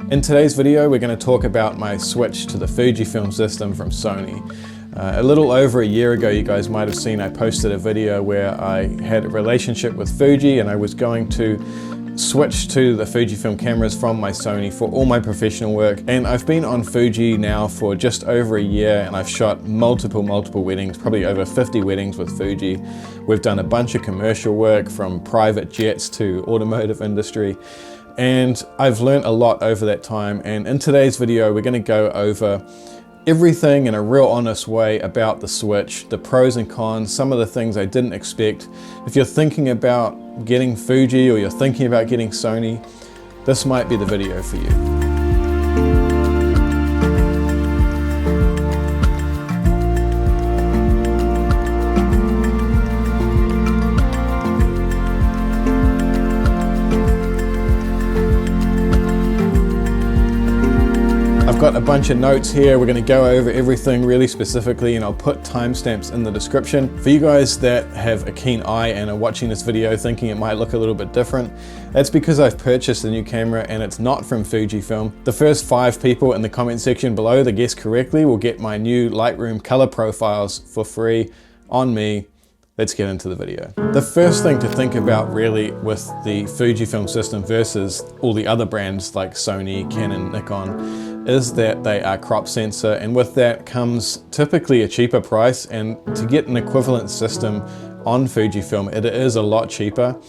In today's video, we're going to talk about my switch to the Fujifilm system from Sony. A little over a year ago, you guys might have seen I posted a video where I had a relationship with Fuji and I was going to switch to the Fujifilm cameras from my Sony for all my professional work. And I've been on Fuji now for just over a year and I've shot multiple weddings, probably over 50 weddings with Fuji. We've done a bunch of commercial work from private jets to automotive industry. And I've learned a lot over that time, and in today's video we're going to go over everything in a real honest way about the switch, the pros and cons, some of the things I didn't expect. If you're thinking about getting Fuji or you're thinking about getting Sony, this might be the video for you. I've got a bunch of notes here. We're going to go over everything really specifically, and I'll put timestamps in the description. For you guys that have a keen eye and are watching this video thinking it might look a little bit different, that's because I've purchased a new camera and it's not from Fujifilm. The first 5 people in the comment section below that guess correctly will get my new Lightroom color profiles for free on me. Let's get into the video. The first thing to think about really with the Fujifilm system versus all the other brands like Sony, Canon, Nikon is that they are crop sensor, and with that comes typically a cheaper price, and to get an equivalent system on Fujifilm it is a lot cheaper.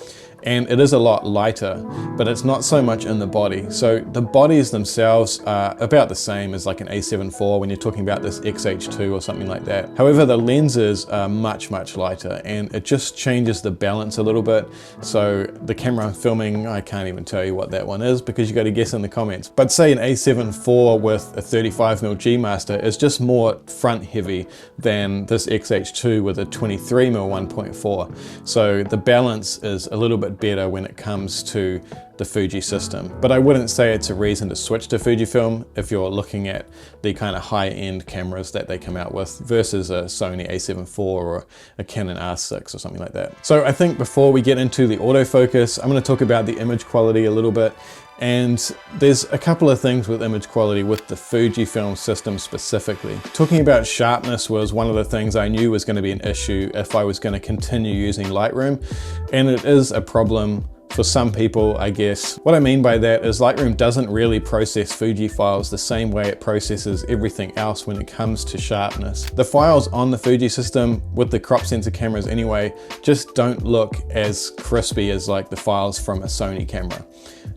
And it is a lot lighter, but it's not so much in the body. So the bodies themselves are about the same as like an A7 IV when you're talking about this X-H2 or something like that. However, the lenses are much lighter, and it just changes the balance a little bit. So the camera I'm filming, I can't even tell you what that one is because you got to guess in the comments. But say an A7 IV with a 35mm G Master is just more front heavy than this X-H2 with a 23mm 1.4. So the balance is a little bit better when it comes to the Fuji system. But I wouldn't say it's a reason to switch to Fujifilm if you're looking at the kind of high-end cameras that they come out with versus a Sony A7 IV or a Canon R6 or something like that. So I think before we get into the autofocus, I'm going to talk about the image quality a little bit. And there's a couple of things with image quality with the Fujifilm system specifically. Talking about sharpness was one of the things I knew was going to be an issue if I was going to continue using Lightroom, and it is a problem for some people, I guess. What I mean by that is Lightroom doesn't really process Fuji files the same way it processes everything else when it comes to sharpness. The files on the Fuji system, with the crop sensor cameras anyway, just don't look as crispy as like the files from a Sony camera.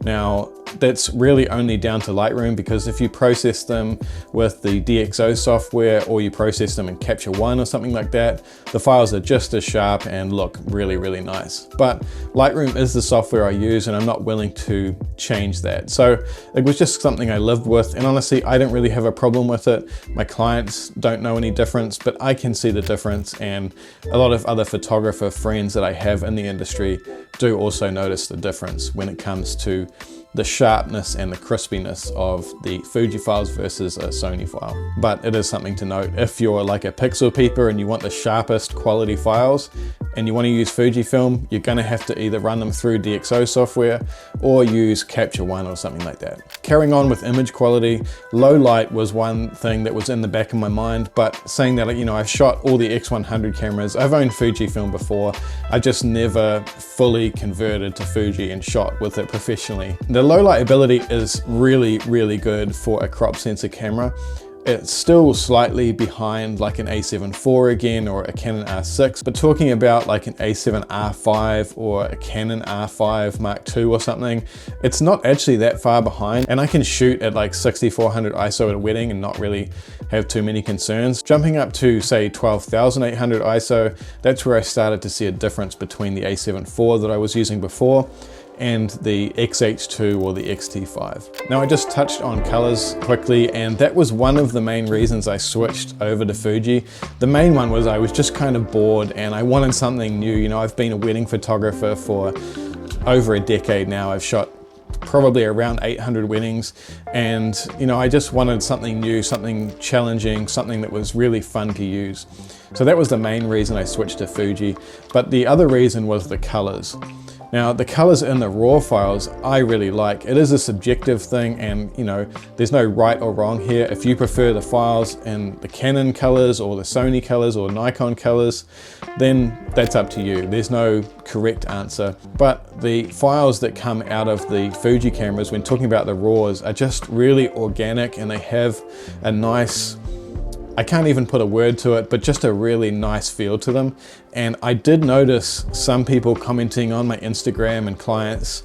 Now, that's really only down to Lightroom, because if you process them with the DxO software or you process them in Capture One or something like that, the files are just as sharp and look really nice. But Lightroom is the software I use and I'm not willing to change that. So it was just something I lived with, and honestly, I don't really have a problem with it. My clients don't know any difference, but I can see the difference, and a lot of other photographer friends that I have in the industry do also notice the difference when it comes to the sharpness and the crispiness of the Fuji files versus a Sony file. But it is something to note. If you're like a pixel peeper and you want the sharpest quality files and you want to use Fujifilm, you're going to have to either run them through DxO software or use Capture One or something like that. Carrying on with image quality, low light was one thing that was in the back of my mind, but saying that, you know, I've shot all the X100 cameras, I've owned Fujifilm before, I just never fully converted to Fuji and shot with it professionally. The low light ability is really good for a crop sensor camera. It's still slightly behind like an A7 IV again or a Canon R6, but talking about like an A7 R5 or a Canon R5 Mark II or something, it's not actually that far behind, and I can shoot at like 6400 ISO at a wedding and not really have too many concerns. Jumping up to say 12800 ISO, that's where I started to see a difference between the A7 IV that I was using before and the X-H2 or the X-T5. Now, I just touched on colors quickly, and that was one of the main reasons I switched over to Fuji. The main one was I was just kind of bored and I wanted something new. You know, I've been a wedding photographer for over a decade now. I've shot probably around 800 weddings, and you know, I just wanted something new, something challenging, something that was really fun to use. So that was the main reason I switched to Fuji. But the other reason was the colors. Now, the colors in the raw files I really like. It is a subjective thing, and you know, there's no right or wrong here. If you prefer the files in the Canon colors or the Sony colors or Nikon colors, then that's up to you. There's no correct answer. But the files that come out of the Fuji cameras when talking about the RAWs are just really organic, and they have a nice, I can't even put a word to it, but just a really nice feel to them. And I did notice some people commenting on my Instagram and clients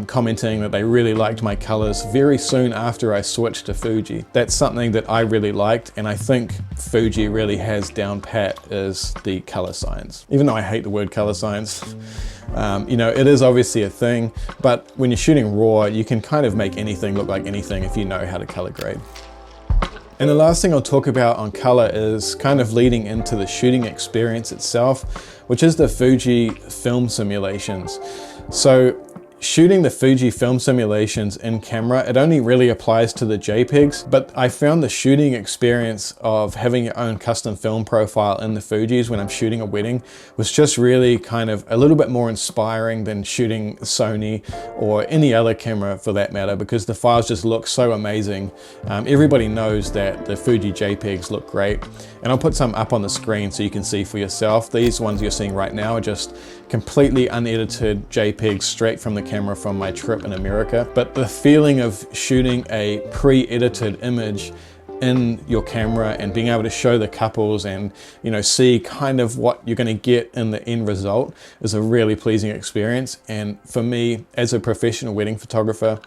commenting that they really liked my colors very soon after I switched to Fuji. That's something that I really liked, and I think Fuji really has down pat is the color science. Even though I hate the word color science, you know, it is obviously a thing, but when you're shooting RAW, you can kind of make anything look like anything if you know how to color grade. And the last thing I'll talk about on color is kind of leading into the shooting experience itself, which is the Fuji film simulations. So shooting the Fuji film simulations in camera, it only really applies to the JPEGs, but I found the shooting experience of having your own custom film profile in the Fujis when I'm shooting a wedding was just really kind of a little bit more inspiring than shooting Sony or any other camera for that matter, because the files just look so amazing. Everybody knows that the Fuji JPEGs look great, and I'll put some up on the screen so you can see for yourself. These ones you're seeing right now are just completely unedited JPEGs straight from the camera from my trip in America. But the feeling of shooting a pre-edited image in your camera and being able to show the couples and, you know, see kind of what you're going to get in the end result is a really pleasing experience. And for me, as a professional wedding photographer,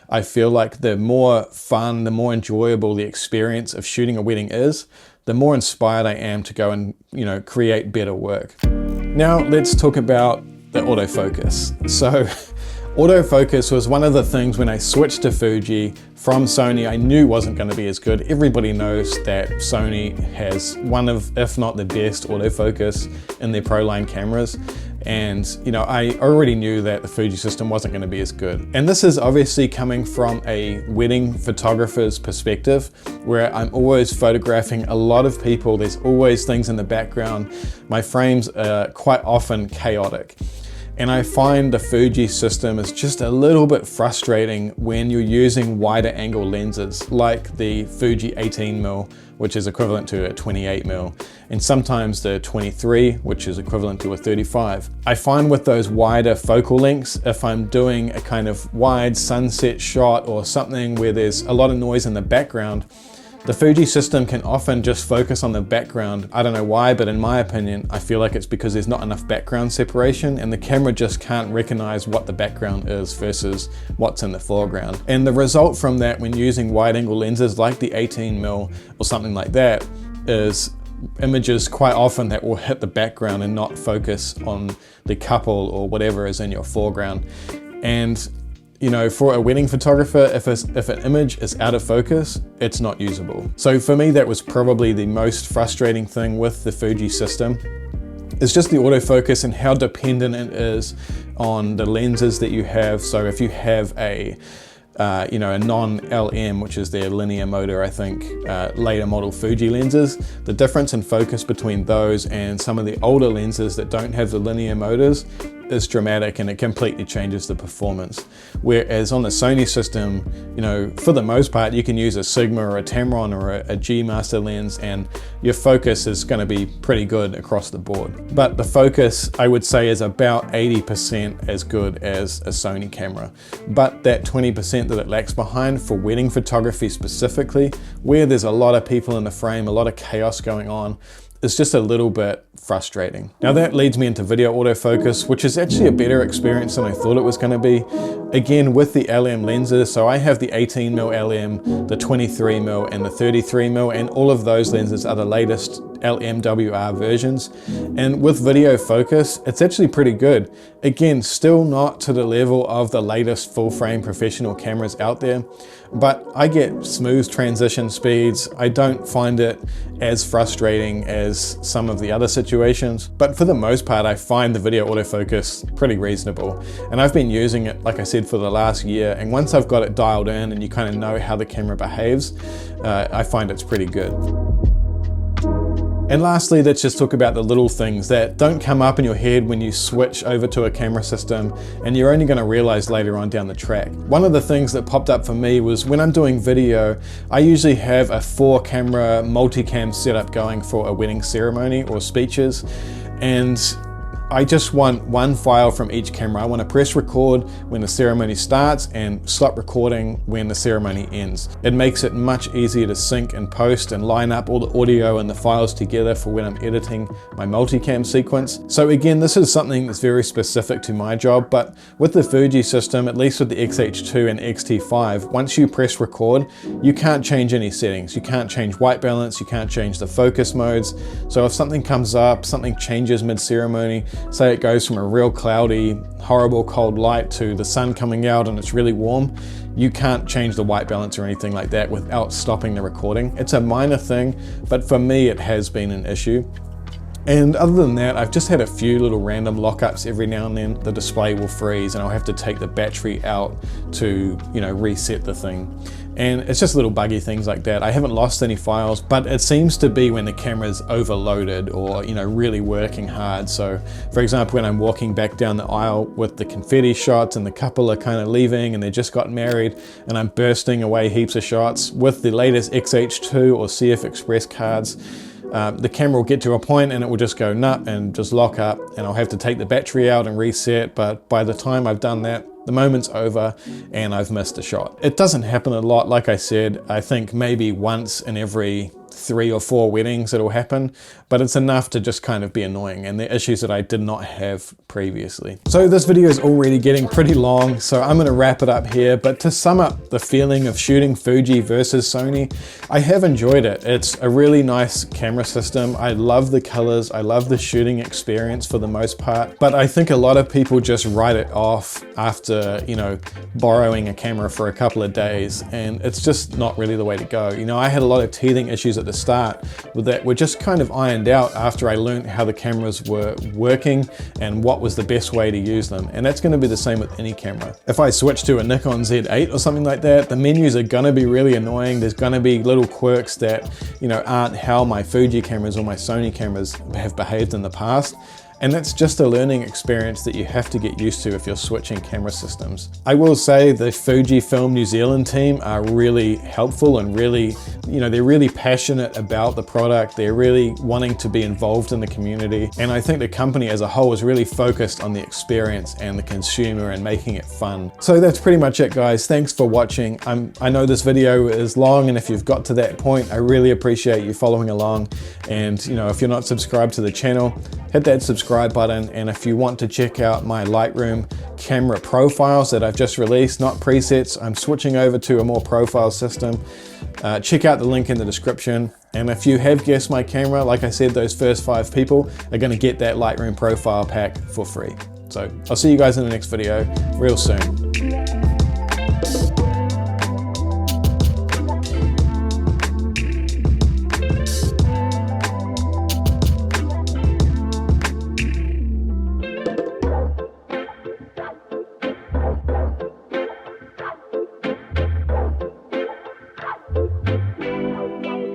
I feel like the more fun, the more enjoyable the experience of shooting a wedding is, the more inspired I am to go and, you know, create better work. Now let's talk about the autofocus. So autofocus was one of the things when I switched to Fuji from Sony I knew wasn't going to be as good. Everybody knows that Sony has one of, if not the best, autofocus in their Pro line cameras. And you know, I already knew that the Fuji system wasn't going to be as good. And this is obviously coming from a wedding photographer's perspective, where I'm always photographing a lot of people. There's always things in the background. My frames are quite often chaotic. And I find the Fuji system is just a little bit frustrating when you're using wider angle lenses like the Fuji 18mm, which is equivalent to a 28mm, and sometimes the 23, which is equivalent to a 35. I find with those wider focal lengths, if I'm doing a kind of wide sunset shot or something where there's a lot of noise in the background, the Fuji system can often just focus on the background. I don't know why, but in my opinion, I feel like it's because there's not enough background separation and the camera just can't recognize what the background is versus what's in the foreground. And the result from that when using wide angle lenses like the 18mm or something like that is images quite often that will hit the background and not focus on the couple or whatever is in your foreground. And you know, for a wedding photographer, if an image is out of focus, it's not usable. So for me, that was probably the most frustrating thing with the Fuji system. It's just the autofocus and how dependent it is on the lenses that you have. So if you have a you know, a non-LM, which is their linear motor, I think, later model Fuji lenses, the difference in focus between those and some of the older lenses that don't have the linear motors is dramatic, and it completely changes the performance. Whereas on the Sony system, you know, for the most part, you can use a Sigma or a Tamron or a G Master lens and your focus is going to be pretty good across the board. But the focus, I would say, is about 80% as good as a Sony camera. But that 20% that it lacks behind for wedding photography specifically, where there's a lot of people in the frame, a lot of chaos going on, it's just a little bit frustrating. Now that leads me into video autofocus, which is actually a better experience than I thought it was going to be. Again, with the LM lenses, so I have the 18mm LM, the 23mm and the 33mm, and all of those lenses are the latest LMWR versions. And with video focus, it's actually pretty good. Again, still not to the level of the latest full frame professional cameras out there, but I get smooth transition speeds. I don't find it as frustrating as some of the other situations, but for the most part, I find the video autofocus pretty reasonable. And I've been using it, like I said, for the last year. And once I've got it dialed in and you kind of know how the camera behaves, I find it's pretty good. And lastly, let's just talk about the little things that don't come up in your head when you switch over to a camera system, and you're only going to realize later on down the track. One of the things that popped up for me was when I'm doing video, I usually have a 4-camera multicam setup going for a wedding ceremony or speeches, and I just want one file from each camera. I want to press record when the ceremony starts and stop recording when the ceremony ends. It makes it much easier to sync and post and line up all the audio and the files together for when I'm editing my multicam sequence. So again, this is something that's very specific to my job, but with the Fuji system, at least with the X-H2 and X-T5, once you press record, you can't change any settings. You can't change white balance, you can't change the focus modes. So if something comes up, something changes mid-ceremony, say it goes from a real cloudy, horrible cold light to the sun coming out and it's really warm, you can't change the white balance or anything like that without stopping the recording. It's a minor thing, but for me it has been an issue. And other than that, I've just had a few little random lockups every now and then. The display will freeze and I'll have to take the battery out to, reset the thing. And it's just little buggy things like that. I haven't lost any files, but it seems to be when the camera's overloaded or, really working hard. So for example, when I'm walking back down the aisle with the confetti shots and the couple are kind of leaving and they just got married and I'm bursting away heaps of shots with the latest X-H2 or CF Express cards, the camera will get to a point and it will just go nut and just lock up, and I'll have to take the battery out and reset. But by the time I've done that, the moment's over and I've missed a shot. It doesn't happen a lot, like I said. I think maybe once in every 3 or 4 weddings it'll happen, but it's enough to just kind of be annoying, and the issues that I did not have previously. So this video is already getting pretty long, so I'm going to wrap it up here. But to sum up the feeling of shooting Fuji versus Sony, I have enjoyed it. It's a really nice camera system. I love the colors, I love the shooting experience for the most part, but I think a lot of people just write it off after, borrowing a camera for a couple of days, and it's just not really the way to go. I had a lot of teething issues at the start with that were just kind of ironed out after I learned how the cameras were working and what was the best way to use them. And that's going to be the same with any camera. If I switch to a Nikon Z8 or something like that, the menus are going to be really annoying. There's going to be little quirks that, aren't how my Fuji cameras or my Sony cameras have behaved in the past. And that's just a learning experience that you have to get used to if you're switching camera systems. I will say the Fujifilm New Zealand team are really helpful and really, they're really passionate about the product. They're really wanting to be involved in the community. And I think the company as a whole is really focused on the experience and the consumer and making it fun. So that's pretty much it, guys. Thanks for watching. I know this video is long, and if you've got to that point, I really appreciate you following along. And if you're not subscribed to the channel, hit that subscribe button. And if you want to check out my Lightroom camera profiles that I've just released, not presets, I'm switching over to a more profile system. Check out the link in the description. And if you have guessed my camera, like I said, those first 5 people are going to get that Lightroom profile pack for free. So I'll see you guys in the next video real soon.